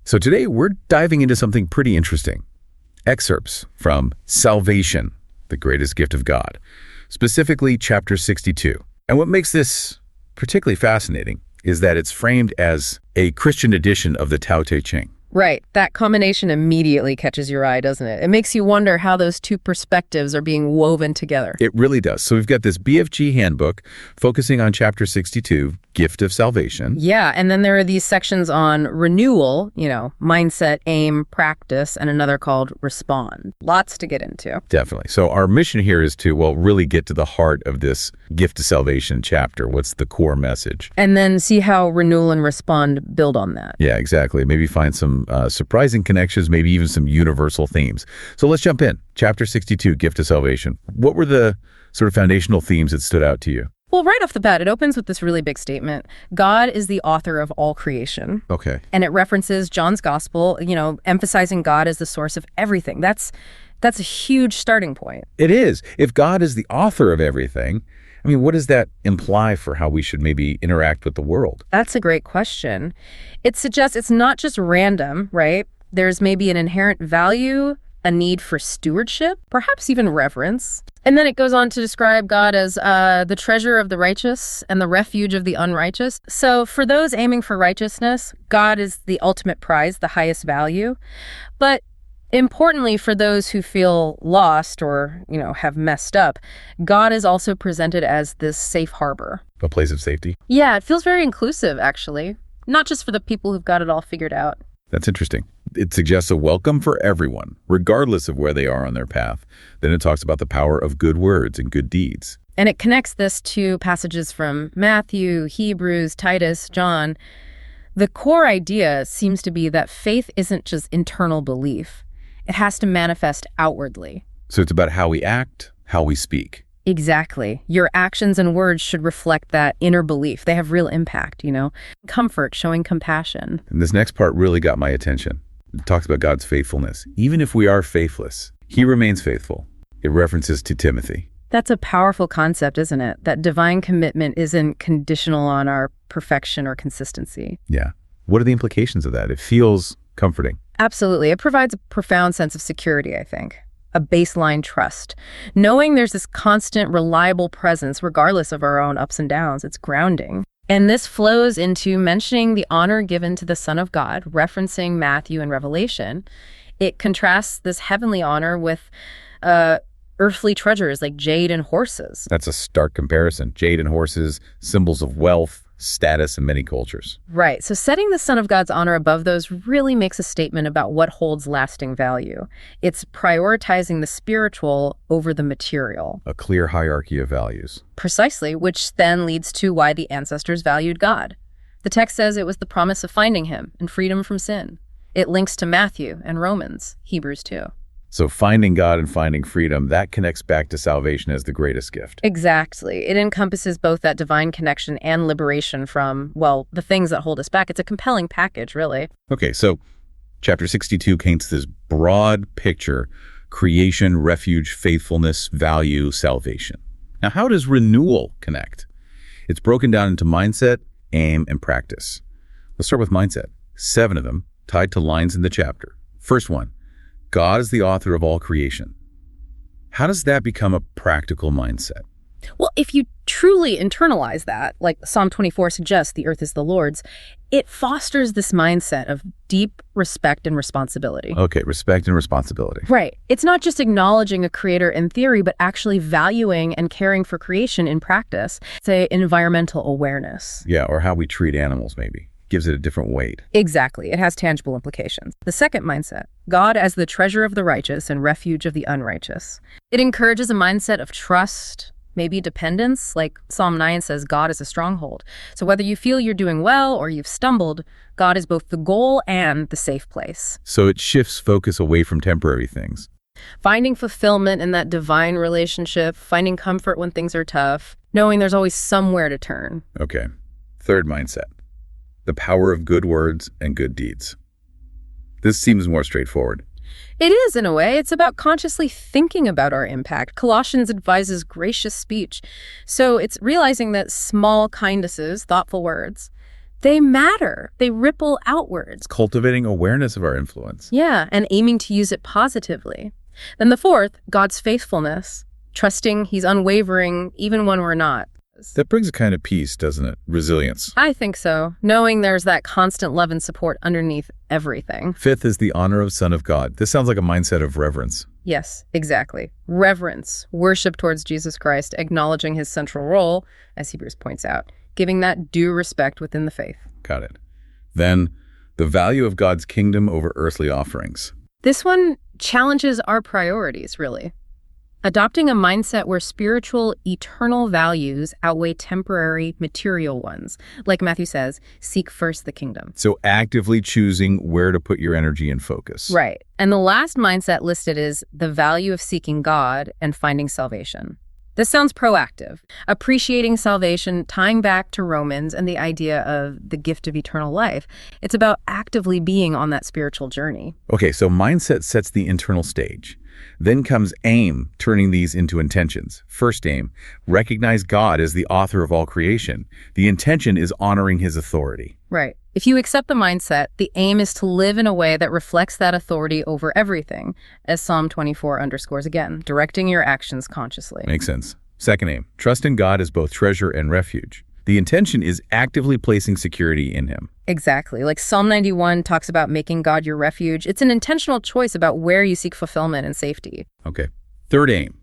So today we're diving into something pretty interesting. Excerpts from Salvation, the Greatest Gift of God, specifically chapter 62. And what makes this particularly fascinating is that it's framed as a Christian edition of the Tao Te Ching. Right. That combination immediately catches your eye, doesn't it? It makes you wonder how those two perspectives are being woven together. It really does. So we've got this BFG handbook focusing on chapter 62, Gift of Salvation. Yeah, and then there are these sections on renewal, mindset, aim, practice, and another called respond. Lots to get into. Definitely. So our mission here is to, really get to the heart of this Gift of Salvation chapter. What's the core message? And then see how renewal and respond build on that. Yeah, exactly. Maybe find some surprising connections, maybe even some universal themes. So let's jump in. Chapter 62, Gift of Salvation. What were the sort of foundational themes that stood out to you? Well, right off the bat, it opens with this really big statement. God is the author of all creation. Okay. And it references John's gospel, emphasizing God as the source of everything. That's a huge starting point. It is. If God is the author of everything, what does that imply for how we should maybe interact with the world? That's a great question. It suggests it's not just random, right? There's maybe an inherent value, a need for stewardship, perhaps even reverence. And then it goes on to describe God as the treasure of the righteous and the refuge of the unrighteous. So for those aiming for righteousness, God is the ultimate prize, the highest value. But importantly, for those who feel lost or, have messed up, God is also presented as this safe harbor. A place of safety? Yeah, it feels very inclusive, actually. Not just for the people who've got it all figured out. That's interesting. It suggests a welcome for everyone, regardless of where they are on their path. Then it talks about the power of good words and good deeds. And it connects this to passages from Matthew, Hebrews, Titus, John. The core idea seems to be that faith isn't just internal belief. It has to manifest outwardly. So it's about how we act, how we speak. Exactly. Your actions and words should reflect that inner belief. They have real impact, Comfort, showing compassion. And this next part really got my attention. It talks about God's faithfulness. Even if we are faithless, he remains faithful. It references to Timothy. That's a powerful concept, isn't it? That divine commitment isn't conditional on our perfection or consistency. Yeah. What are the implications of that? It feels comforting. Absolutely. It provides a profound sense of security, I think. A baseline trust. Knowing there's this constant, reliable presence, regardless of our own ups and downs, it's grounding. And this flows into mentioning the honor given to the Son of God, referencing Matthew and Revelation. It contrasts this heavenly honor with earthly treasures like jade and horses. That's a stark comparison. Jade and horses, symbols of wealth, status in many cultures. Right. So setting the Son of God's honor above those really makes a statement about what holds lasting value. It's prioritizing the spiritual over the material. A clear hierarchy of values. Precisely, which then leads to why the ancestors valued God. The text says it was the promise of finding him and freedom from sin. It links to Matthew and Romans, Hebrews 2. So finding God and finding freedom, that connects back to salvation as the greatest gift. Exactly. It encompasses both that divine connection and liberation from, the things that hold us back. It's a compelling package, really. Okay, so chapter 62 paints this broad picture: creation, refuge, faithfulness, value, salvation. Now, how does renewal connect? It's broken down into mindset, aim, and practice. Let's start with mindset. 7 of them tied to lines in the chapter. First one, God is the author of all creation. How does that become a practical mindset? Well, if you truly internalize that, like Psalm 24 suggests, the earth is the Lord's, it fosters this mindset of deep respect and responsibility. Okay, respect and responsibility. Right. It's not just acknowledging a creator in theory, but actually valuing and caring for creation in practice. Say environmental awareness. Yeah, or how we treat animals maybe. Gives it a different weight. Exactly. It has tangible implications. The second mindset, God as the treasure of the righteous and refuge of the unrighteous. It encourages a mindset of trust, maybe dependence, like Psalm 9 says, God is a stronghold. So whether you feel you're doing well or you've stumbled, God is both the goal and the safe place. So it shifts focus away from temporary things. Finding fulfillment in that divine relationship, finding comfort when things are tough, knowing there's always somewhere to turn. Okay. Third mindset. The power of good words and good deeds. This seems more straightforward. It is, in a way. It's about consciously thinking about our impact. Colossians advises gracious speech. So it's realizing that small kindnesses, thoughtful words, They matter. They ripple outwards. It's cultivating awareness of our influence. Yeah, and aiming to use it positively. Then the fourth, God's faithfulness, trusting he's unwavering even when we're not. That brings a kind of peace, doesn't it? Resilience. I think so, knowing there's that constant love and support underneath everything. Fifth is the honor of Son of God. This sounds like a mindset of reverence. Yes, exactly. Reverence, worship towards Jesus Christ, acknowledging his central role, as Hebrews points out, giving that due respect within the faith. Got it. Then, the value of God's kingdom over earthly offerings. This one challenges our priorities, really. Adopting a mindset where spiritual, eternal values outweigh temporary, material ones. Like Matthew says, seek first the kingdom. So actively choosing where to put your energy and focus. Right. And the last mindset listed is the value of seeking God and finding salvation. This sounds proactive, appreciating salvation, tying back to Romans and the idea of the gift of eternal life. It's about actively being on that spiritual journey. Okay, so mindset sets the internal stage. Then comes aim, turning these into intentions. First aim, recognize God as the author of all creation. The intention is honoring his authority. Right. If you accept the mindset, the aim is to live in a way that reflects that authority over everything, as Psalm 24 underscores again, directing your actions consciously. Makes sense. Second aim, trust in God as both treasure and refuge. The intention is actively placing security in him. Exactly. Like Psalm 91 talks about making God your refuge. It's an intentional choice about where you seek fulfillment and safety. Okay. Third aim,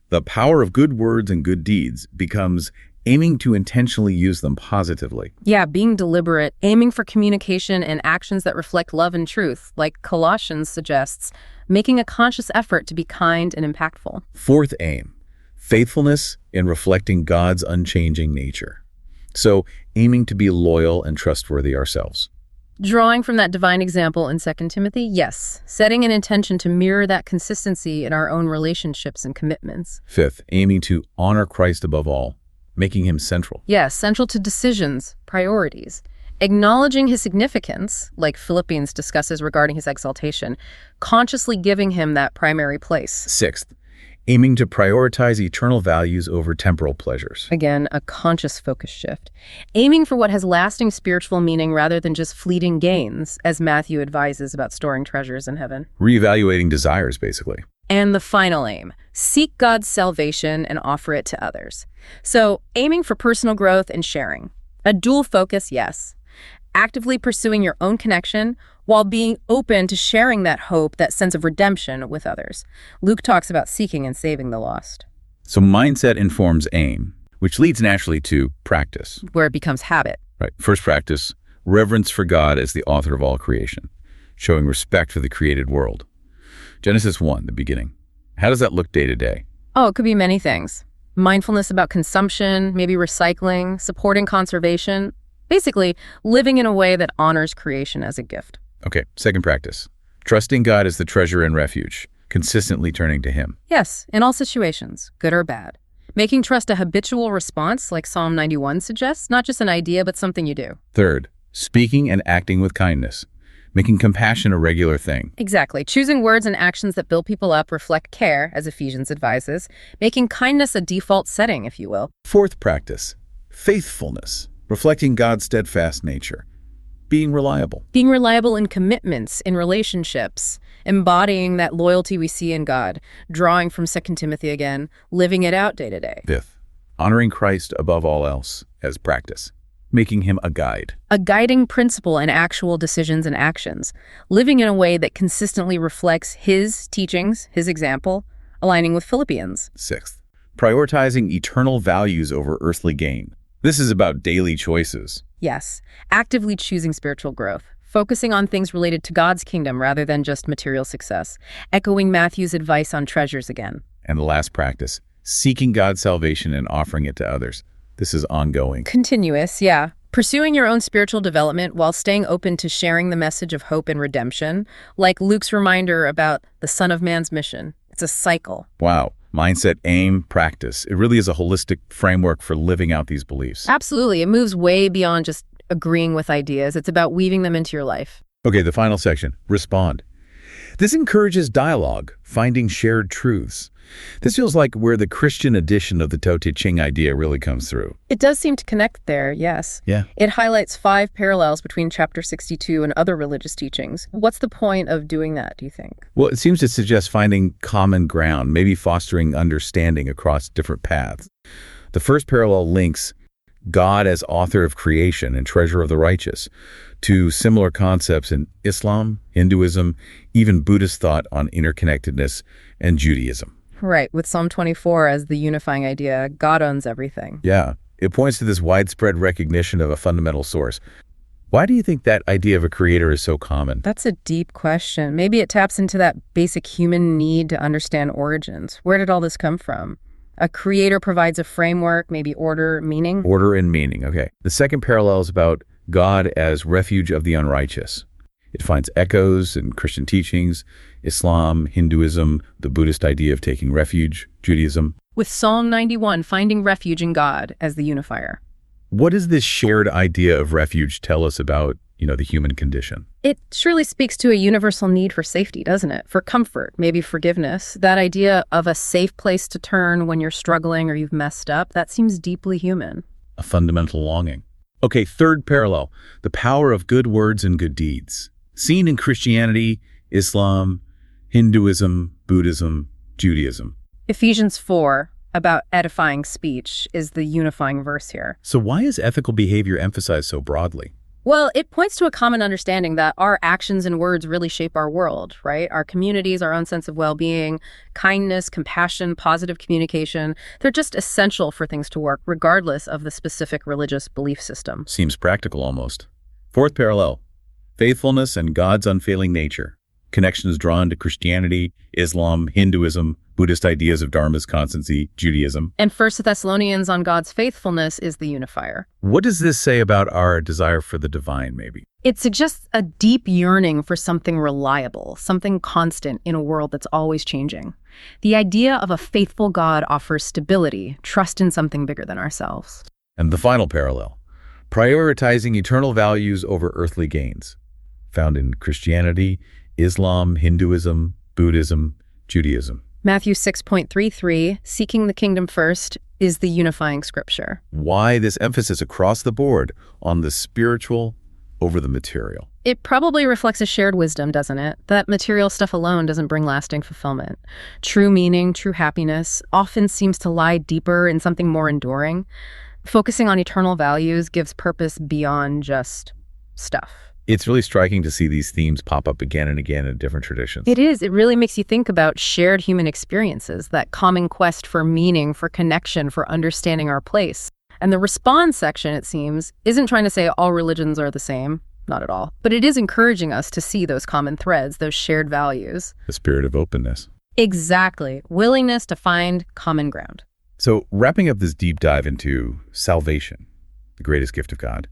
the power of good words and good deeds becomes aiming to intentionally use them positively. Yeah, being deliberate, aiming for communication and actions that reflect love and truth, like Colossians suggests, making a conscious effort to be kind and impactful. Fourth aim, faithfulness in reflecting God's unchanging nature. So, aiming to be loyal and trustworthy ourselves. Drawing from that divine example in 2 Timothy, yes. Setting an intention to mirror that consistency in our own relationships and commitments. Fifth, aiming to honor Christ above all, making him central. Yes, central to decisions, priorities. Acknowledging his significance, like Philippians discusses regarding his exaltation, consciously giving him that primary place. Sixth, aiming to prioritize eternal values over temporal pleasures. Again, a conscious focus shift. Aiming for what has lasting spiritual meaning rather than just fleeting gains, as Matthew advises about storing treasures in heaven. Reevaluating desires, basically. And the final aim, seek God's salvation and offer it to others. So, aiming for personal growth and sharing. A dual focus, yes. Actively pursuing your own connection while being open to sharing that hope, that sense of redemption with others. Luke talks about seeking and saving the lost. So mindset informs aim, which leads naturally to practice. Where it becomes habit. Right. First practice, reverence for God as the author of all creation, showing respect for the created world. Genesis 1, the beginning. How does that look day to day? Oh, it could be many things. Mindfulness about consumption, maybe recycling, supporting conservation. Basically, living in a way that honors creation as a gift. Okay, second practice. Trusting God as the treasure and refuge, consistently turning to him. Yes, in all situations, good or bad. Making trust a habitual response, like Psalm 91 suggests, not just an idea, but something you do. Third, speaking and acting with kindness, making compassion a regular thing. Exactly. Choosing words and actions that build people up, reflect care, as Ephesians advises, making kindness a default setting, if you will. Fourth practice, faithfulness, reflecting God's steadfast nature. Being reliable. Being reliable in commitments, in relationships, embodying that loyalty we see in God, drawing from 2 Timothy again, living it out day to day. Fifth, honoring Christ above all else as practice, making him a guide. A guiding principle in actual decisions and actions, living in a way that consistently reflects his teachings, his example, aligning with Philippians. Sixth, prioritizing eternal values over earthly gain. This is about daily choices. Yes, actively choosing spiritual growth, focusing on things related to God's kingdom rather than just material success, echoing Matthew's advice on treasures again. And the last practice, seeking God's salvation and offering it to others. This is ongoing. Continuous, yeah. Pursuing your own spiritual development while staying open to sharing the message of hope and redemption, like Luke's reminder about the Son of Man's mission. It's a cycle. Wow. Mindset, aim, practice. It really is a holistic framework for living out these beliefs. Absolutely. It moves way beyond just agreeing with ideas. It's about weaving them into your life. Okay, the final section, respond. This encourages dialogue, finding shared truths. This feels like where the Christian edition of the Tao Te Ching idea really comes through. It does seem to connect there, yes. Yeah. It highlights 5 parallels between chapter 62 and other religious teachings. What's the point of doing that, do you think? Well, it seems to suggest finding common ground, maybe fostering understanding across different paths. The first parallel links God as author of creation and treasure of the righteous to similar concepts in Islam, Hinduism, even Buddhist thought on interconnectedness, and Judaism. Right, with Psalm 24 as the unifying idea, God owns everything. Yeah, it points to this widespread recognition of a fundamental source. Why do you think that idea of a creator is so common? That's a deep question. Maybe it taps into that basic human need to understand origins. Where did all this come from? A creator provides a framework, maybe order, meaning. Order and meaning, okay. The second parallel is about God as refuge of the unrighteous. It finds echoes in Christian teachings, Islam, Hinduism, the Buddhist idea of taking refuge, Judaism. With Psalm 91, finding refuge in God as the unifier. What does this shared idea of refuge tell us about, the human condition? It surely speaks to a universal need for safety, doesn't it? For comfort, maybe forgiveness. That idea of a safe place to turn when you're struggling or you've messed up, that seems deeply human. A fundamental longing. Okay, third parallel, the power of good words and good deeds. Seen in Christianity, Islam, Hinduism, Buddhism, Judaism. Ephesians 4, about edifying speech, is the unifying verse here. So why is ethical behavior emphasized so broadly? Well, it points to a common understanding that our actions and words really shape our world, right? Our communities, our own sense of well-being, kindness, compassion, positive communication, they're just essential for things to work, regardless of the specific religious belief system. Seems practical almost. Fourth parallel, faithfulness and God's unfailing nature. Connections drawn to Christianity, Islam, Hinduism, Buddhist ideas of Dharma's constancy, Judaism. And 1 Thessalonians on God's faithfulness is the unifier. What does this say about our desire for the divine, maybe? It suggests a deep yearning for something reliable, something constant in a world that's always changing. The idea of a faithful God offers stability, trust in something bigger than ourselves. And the final parallel, prioritizing eternal values over earthly gains, found in Christianity, Islam, Hinduism, Buddhism, Judaism. Matthew 6.33, seeking the kingdom first, is the unifying scripture. Why this emphasis across the board on the spiritual over the material? It probably reflects a shared wisdom, doesn't it? That material stuff alone doesn't bring lasting fulfillment. True meaning, true happiness often seems to lie deeper in something more enduring. Focusing on eternal values gives purpose beyond just stuff. It's really striking to see these themes pop up again and again in different traditions. It is. It really makes you think about shared human experiences, that common quest for meaning, for connection, for understanding our place. And the response section, it seems, isn't trying to say all religions are the same. Not at all. But it is encouraging us to see those common threads, those shared values. The spirit of openness. Exactly. Willingness to find common ground. So wrapping up this deep dive into salvation, the greatest gift of God,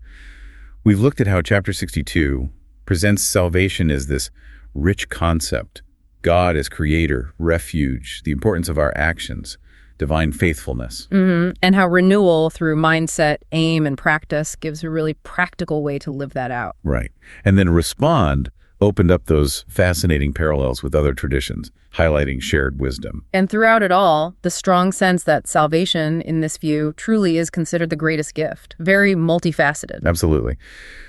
we've looked at how chapter 62 presents salvation as this rich concept. God as creator, refuge, the importance of our actions, divine faithfulness. And how renewal through mindset, aim, and practice gives a really practical way to live that out. Right. And then respond opened up those fascinating parallels with other traditions, highlighting shared wisdom. And throughout it all, the strong sense that salvation, in this view, truly is considered the greatest gift. Very multifaceted. Absolutely.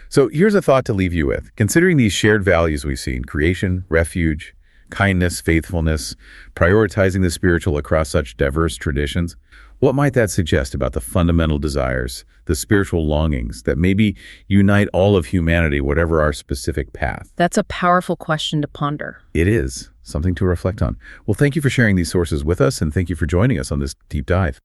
So here's a thought to leave you with. Considering these shared values we've seen, creation, refuge, kindness, faithfulness, prioritizing the spiritual across such diverse traditions, what might that suggest about the fundamental desires, the spiritual longings that maybe unite all of humanity, whatever our specific path? That's a powerful question to ponder. It is something to reflect on. Well, thank you for sharing these sources with us, and thank you for joining us on this deep dive.